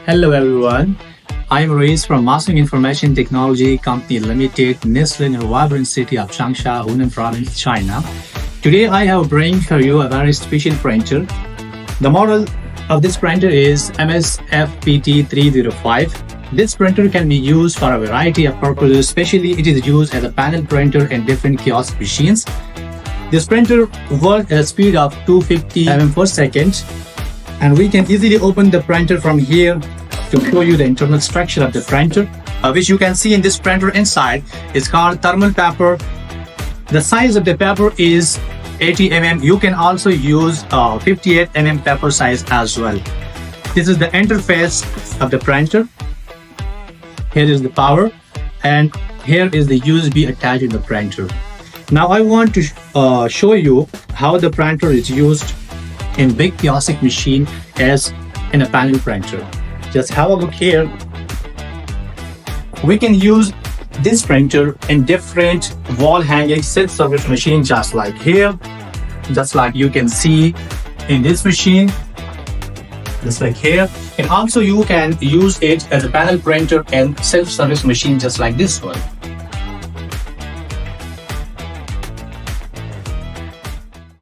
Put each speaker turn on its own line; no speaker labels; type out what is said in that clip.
Hello everyone, I am Ruiz from Mastering Information Technology Company Limited, nestled in the vibrant city of Changsha, Hunan Province, China. Today I have bring for you a very special printer. The model of this printer is FPT305. This printer can be used for a variety of purposes, especially it is used as a panel printer in different kiosk machines. This printer works at a speed of 250 mm per second, and we can easily open the printer from here to show you the internal structure of the printer, which you can see in this printer inside. It's called thermal paper. The size of the paper is 80 mm. You can also use 58 mm paper size as well. This is the interface of the printer. Here is the power, and here is the USB attached to the printer. Now I want to show you how the printer is used in big kiosk machine as in a panel printer. Just have a look here. We can use this printer in different wall hanging self-service machine, just like here, just like you can see in this machine, just like here. And also you can use it as a panel printer and self-service machine just like this one.